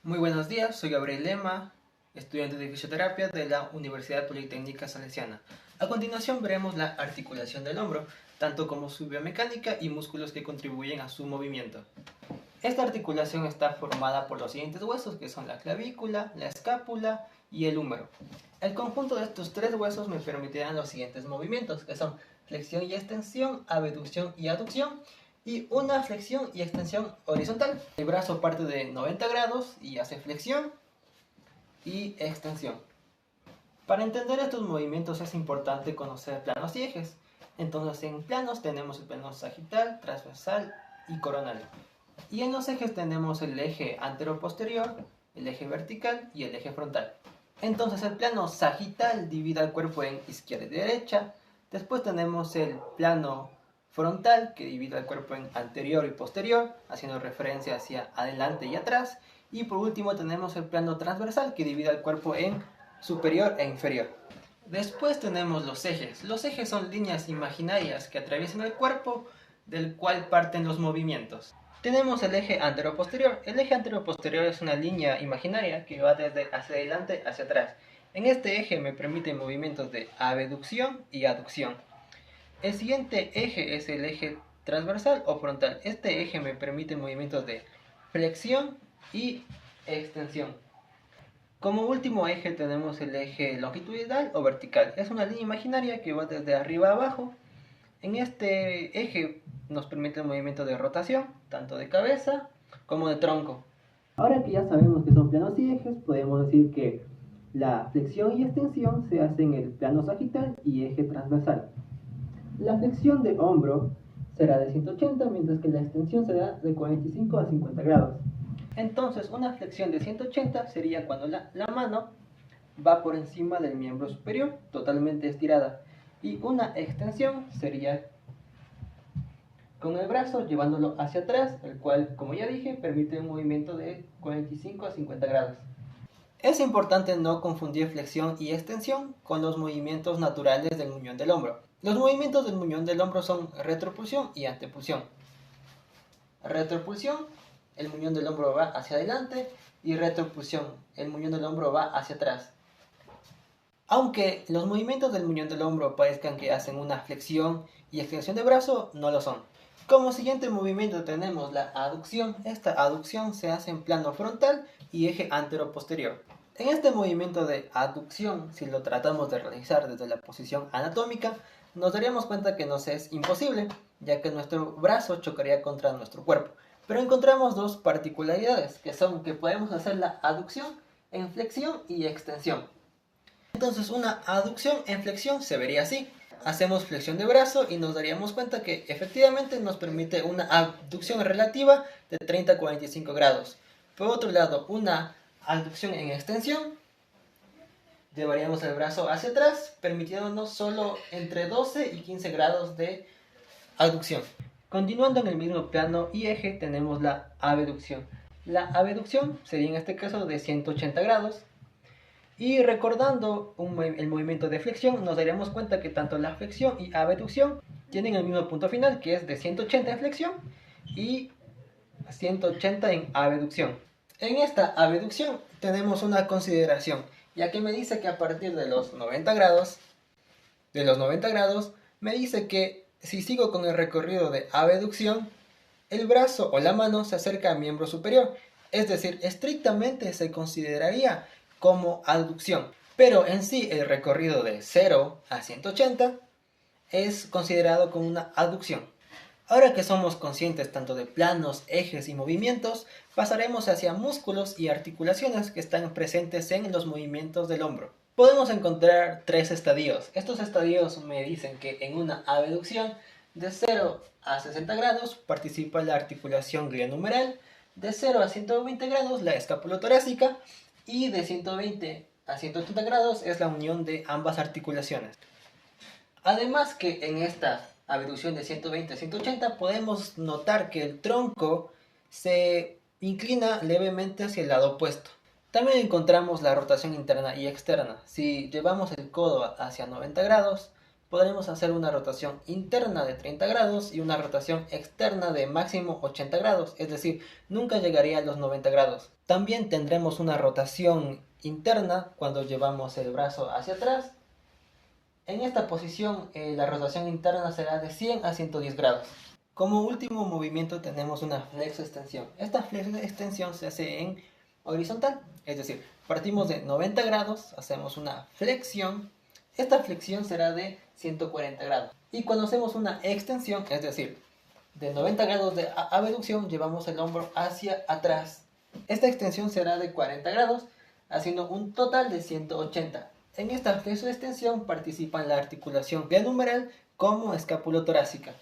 Muy buenos días, soy Gabriel Lema, estudiante de fisioterapia de la Universidad Politécnica Salesiana. A continuación veremos la articulación del hombro, tanto como su biomecánica y músculos que contribuyen a su movimiento. Esta articulación está formada por los siguientes huesos, que son la clavícula, la escápula y el húmero. El conjunto de estos tres huesos me permitirán los siguientes movimientos, que son flexión y extensión, abducción y aducción, y una flexión y extensión horizontal. El brazo parte de 90 grados y hace flexión y extensión. Para entender estos movimientos es importante conocer planos y ejes. Entonces en planos tenemos el plano sagital, transversal y coronal. Y en los ejes tenemos el eje antero-posterior, el eje vertical y el eje frontal. Entonces el plano sagital divide el cuerpo en izquierda y derecha. Después tenemos el plano frontal, que divide el cuerpo en anterior y posterior, haciendo referencia hacia adelante y atrás. Y por último tenemos el plano transversal, que divide el cuerpo en superior e inferior. Después tenemos los ejes. Los ejes son líneas imaginarias que atraviesan el cuerpo, del cual parten los movimientos. Tenemos el eje antero-posterior. El eje antero-posterior es una línea imaginaria que va desde hacia adelante hacia atrás. En este eje me permite movimientos de abducción y aducción. El siguiente eje es el eje transversal o frontal. Este eje me permite movimientos de flexión y extensión. Como último eje tenemos el eje longitudinal o vertical. Es una línea imaginaria que va desde arriba a abajo. En este eje nos permite el movimiento de rotación, tanto de cabeza como de tronco. Ahora que ya sabemos que son planos y ejes, podemos decir que la flexión y extensión se hace en el plano sagital y eje transversal. La flexión de hombro será de 180, mientras que la extensión será de 45 a 50 grados. Entonces, una flexión de 180 sería cuando la mano va por encima del miembro superior, totalmente estirada. Y una extensión sería con el brazo llevándolo hacia atrás, el cual, como ya dije, permite un movimiento de 45 a 50 grados. Es importante no confundir flexión y extensión con los movimientos naturales del muñón del hombro. Los movimientos del muñón del hombro son retropulsión y antepulsión. Retropulsión, el muñón del hombro va hacia adelante, y retropulsión, el muñón del hombro va hacia atrás. Aunque los movimientos del muñón del hombro parezcan que hacen una flexión y extensión de brazo, no lo son. Como siguiente movimiento tenemos la aducción. Esta aducción se hace en plano frontal y eje antero-posterior. En este movimiento de aducción, si lo tratamos de realizar desde la posición anatómica, nos daríamos cuenta que nos es imposible, ya que nuestro brazo chocaría contra nuestro cuerpo. Pero encontramos dos particularidades, que son que podemos hacer la aducción en flexión y extensión. Entonces una aducción en flexión se vería así. Hacemos flexión de brazo y nos daríamos cuenta que efectivamente nos permite una abducción relativa de 30 a 45 grados. Por otro lado, una abducción en extensión, llevaríamos el brazo hacia atrás, permitiéndonos solo entre 12 y 15 grados de abducción. Continuando en el mismo plano y eje tenemos la abducción. La abducción sería en este caso de 180 grados. Y recordando el movimiento de flexión, nos daríamos cuenta que tanto la flexión y abducción tienen el mismo punto final, que es de 180 en flexión y 180 en abducción. En esta abducción tenemos una consideración, ya que me dice que a partir de los 90 grados, me dice que si sigo con el recorrido de abducción, el brazo o la mano se acerca al miembro superior, es decir, estrictamente se consideraría como aducción, pero en sí el recorrido de 0 a 180 es considerado como una aducción. Ahora que somos conscientes tanto de planos, ejes y movimientos, pasaremos hacia músculos y articulaciones que están presentes en los movimientos del hombro. Podemos encontrar tres estadios. Estos estadios me dicen que en una abducción de 0 a 60 grados participa la articulación glenohumeral, de 0 a 120 grados la escapulotorácica, y de 120 a 180 grados es la unión de ambas articulaciones. Además que en esta abducción de 120 a 180 podemos notar que el tronco se inclina levemente hacia el lado opuesto. También encontramos la rotación interna y externa. Si llevamos el codo hacia 90 grados, podremos hacer una rotación interna de 30 grados y una rotación externa de máximo 80 grados, es decir, nunca llegaría a los 90 grados. También tendremos una rotación interna cuando llevamos el brazo hacia atrás. En esta posición la rotación interna será de 100 a 110 grados. Como último movimiento tenemos una flexo-extensión. Esta flexo-extensión se hace en horizontal, es decir, partimos de 90 grados, hacemos una flexión. Esta flexión será de 140 grados. Y cuando hacemos una extensión, es decir, de 90 grados de abducción, llevamos el hombro hacia atrás. Esta extensión será de 40 grados, haciendo un total de 180. En esta flexo-extensión participan la articulación glenohumeral como escapulotorácica.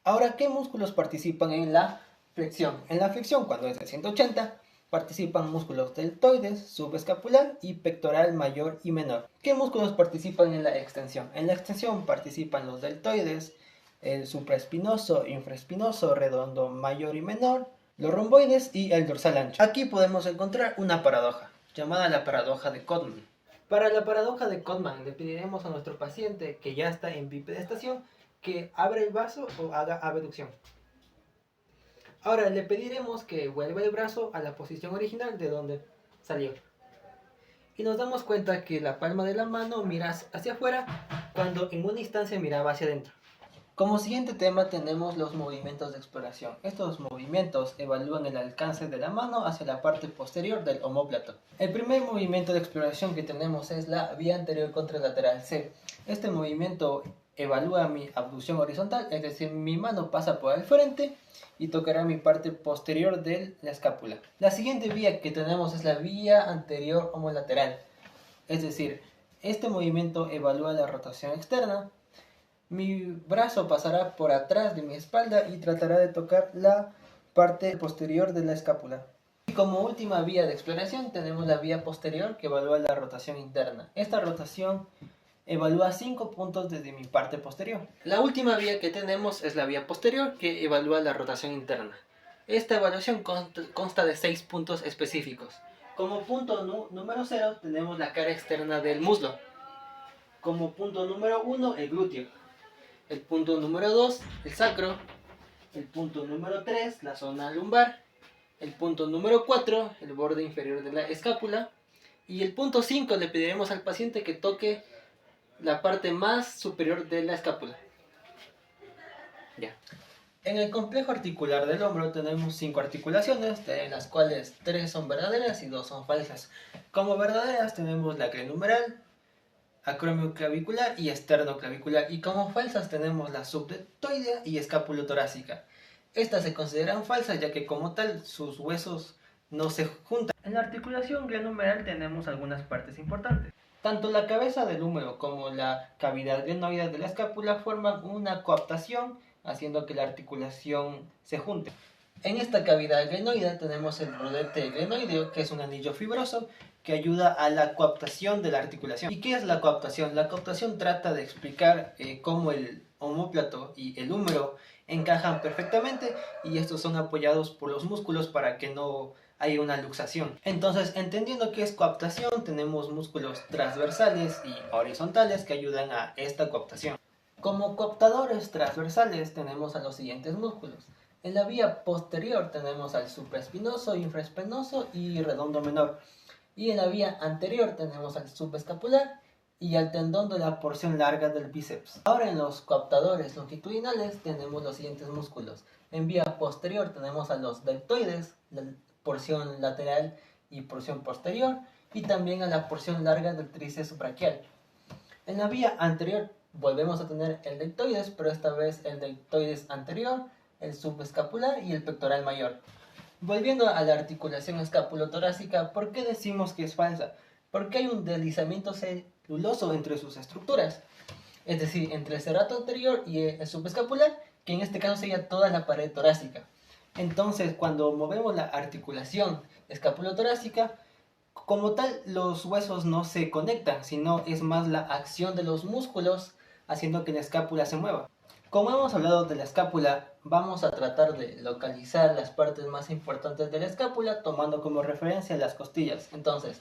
Ahora, ¿qué músculos participan en la flexión? En la flexión, cuando es de 180, participan músculos deltoides, subescapular y pectoral mayor y menor. ¿Qué músculos participan en la extensión? En la extensión participan los deltoides, el supraespinoso, infraespinoso, redondo mayor y menor, los romboides y el dorsal ancho. Aquí podemos encontrar una paradoja, llamada la paradoja de Codman. Para la paradoja de Codman le pediremos a nuestro paciente que ya está en bipedestación que abra el brazo o haga abducción. Ahora le pediremos que vuelva el brazo a la posición original de donde salió. Y nos damos cuenta que la palma de la mano mira hacia afuera cuando en una instancia miraba hacia adentro. Como siguiente tema tenemos los movimientos de exploración. Estos movimientos evalúan el alcance de la mano hacia la parte posterior del omóplato. El primer movimiento de exploración que tenemos es la vía anterior contralateral C. Este movimiento evalúa mi abducción horizontal, es decir, mi mano pasa por el frente y tocará mi parte posterior de la escápula. La siguiente vía que tenemos es la vía anterior homolateral, es decir, este movimiento evalúa la rotación externa. Mi brazo pasará por atrás de mi espalda y tratará de tocar la parte posterior de la escápula. Y como última vía de exploración tenemos la vía posterior que evalúa la rotación interna. Esta rotación evalúa 5 puntos desde mi parte posterior. La última vía que tenemos es la vía posterior que evalúa la rotación interna. Esta evaluación consta de 6 puntos específicos. Como punto número 0 tenemos la cara externa del muslo. Como punto número 1 el glúteo. El punto número 2 el sacro. El punto número 3 la zona lumbar. El punto número 4 el borde inferior de la escápula. Y el punto 5 le pediremos al paciente que toque la parte más superior de la escápula. Ya. En el complejo articular del hombro tenemos 5 articulaciones, de las cuales 3 son verdaderas y 2 son falsas. Como verdaderas tenemos la glenohumeral, acromioclavicular y esternoclavicular, y como falsas tenemos la subdeltoidea y escapulotorácica. Estas se consideran falsas ya que como tal sus huesos no se juntan. En la articulación glenohumeral tenemos algunas partes importantes. Tanto la cabeza del húmero como la cavidad glenoidea de la escápula forman una coaptación, haciendo que la articulación se junte. En esta cavidad glenoidea tenemos el rodete glenoideo, que es un anillo fibroso que ayuda a la coaptación de la articulación. ¿Y qué es la coaptación? La coaptación trata de explicar cómo el omóplato y el húmero encajan perfectamente y estos son apoyados por los músculos para que no hay una luxación. Entonces, entendiendo qué es coaptación, tenemos músculos transversales y horizontales que ayudan a esta coaptación. Como coaptadores transversales tenemos a los siguientes músculos. En la vía posterior tenemos al supraespinoso, infraespinoso y redondo menor. Y en la vía anterior tenemos al subescapular y al tendón de la porción larga del bíceps. Ahora en los coaptadores longitudinales tenemos los siguientes músculos. En vía posterior tenemos a los deltoides, porción lateral y porción posterior, y también a la porción larga del tríceps braquial. En la vía anterior volvemos a tener el deltoides, pero esta vez el deltoides anterior, el subescapular y el pectoral mayor. Volviendo a la articulación escapulotorácica, ¿por qué decimos que es falsa? Porque hay un deslizamiento celuloso entre sus estructuras, es decir, entre el serrato anterior y el subescapular, que en este caso sería toda la pared torácica. Entonces, cuando movemos la articulación escapulotorácica, como tal, los huesos no se conectan, sino es más la acción de los músculos haciendo que la escápula se mueva. Como hemos hablado de la escápula, vamos a tratar de localizar las partes más importantes de la escápula tomando como referencia las costillas. Entonces,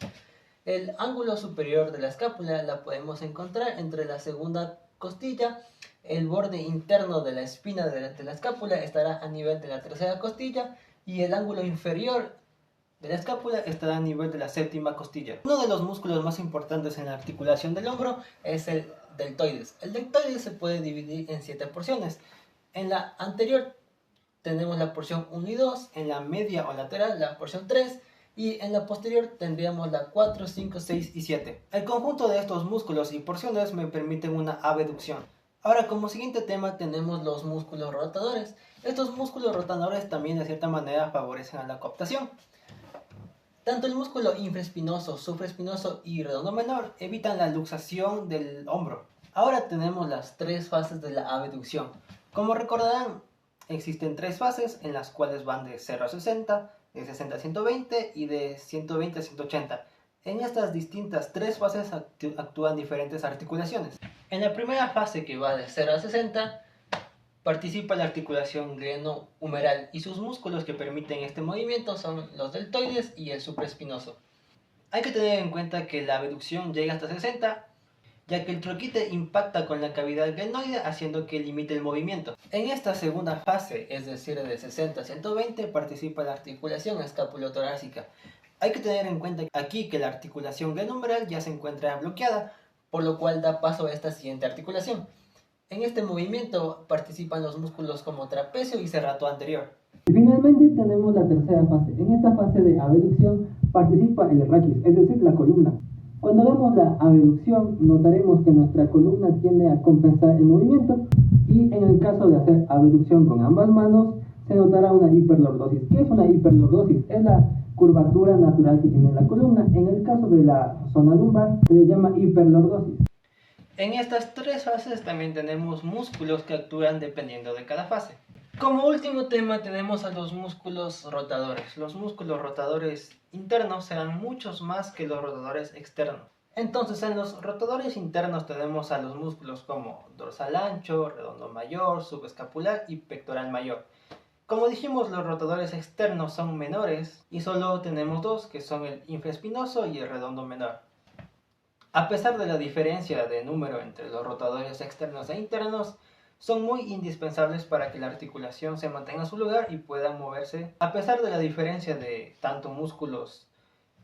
el ángulo superior de la escápula la podemos encontrar entre la segunda costilla, el borde interno de la espina de la escápula estará a nivel de la tercera costilla y el ángulo inferior de la escápula estará a nivel de la séptima costilla. Uno de los músculos más importantes en la articulación del hombro es el deltoides. El deltoides se puede dividir en 7 porciones. En la anterior tenemos la porción 1 y 2, en la media o lateral la porción 3 y en la posterior tendríamos la 4, 5, 6 y 7. El conjunto de estos músculos y porciones me permiten una abducción. Ahora, como siguiente tema tenemos los músculos rotadores. Estos músculos rotadores también de cierta manera favorecen a la coaptación. Tanto el músculo infraespinoso, supraespinoso y redondo menor evitan la luxación del hombro. Ahora tenemos las 3 fases de la abducción. Como recordarán, existen 3 fases en las cuales van de 0 a 60, de 60 a 120 y de 120 a 180. En estas distintas 3 fases actúan diferentes articulaciones. En la primera fase, que va de 0 a 60, participa la articulación glenohumeral y sus músculos que permiten este movimiento son los deltoides y el supraespinoso. Hay que tener en cuenta que la abducción llega hasta 60, ya que el troquite impacta con la cavidad glenoide haciendo que limite el movimiento. En esta segunda fase, es decir, de 60 a 120, participa la articulación escapulotorácica. Hay que tener en cuenta aquí que la articulación glenohumeral ya se encuentra bloqueada, por lo cual da paso a esta siguiente articulación. En este movimiento participan los músculos como trapecio y serrato anterior. Finalmente tenemos la tercera fase. En esta fase de abducción participa el raquis, es decir, la columna. Cuando damos la abducción, notaremos que nuestra columna tiende a compensar el movimiento y en el caso de hacer abducción con ambas manos, se notará una hiperlordosis. ¿Qué es una hiperlordosis? Es la curvatura natural que tiene la columna. En el caso de la zona lumbar, se le llama hiperlordosis. En estas 3 fases también tenemos músculos que actúan dependiendo de cada fase. Como último tema tenemos a los músculos rotadores. Los músculos rotadores internos serán muchos más que los rotadores externos. Entonces, en los rotadores internos tenemos a los músculos como dorsal ancho, redondo mayor, subescapular y pectoral mayor. Como dijimos, los rotadores externos son menores y solo tenemos 2, que son el infraespinoso y el redondo menor. A pesar de la diferencia de número entre los rotadores externos e internos, son muy indispensables para que la articulación se mantenga en su lugar y pueda moverse. A pesar de la diferencia de tanto músculos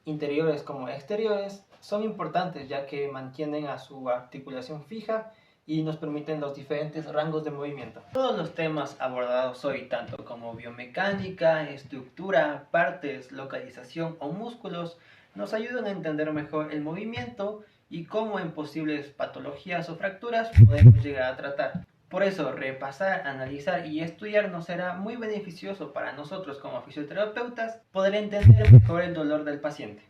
interiores como exteriores, son importantes ya que mantienen a su articulación fija y nos permiten los diferentes rangos de movimiento. Todos los temas abordados hoy, tanto como biomecánica, estructura, partes, localización o músculos, nos ayudan a entender mejor el movimiento y cómo en posibles patologías o fracturas podemos llegar a tratar. Por eso, repasar, analizar y estudiar nos será muy beneficioso para nosotros como fisioterapeutas poder entender mejor el dolor del paciente.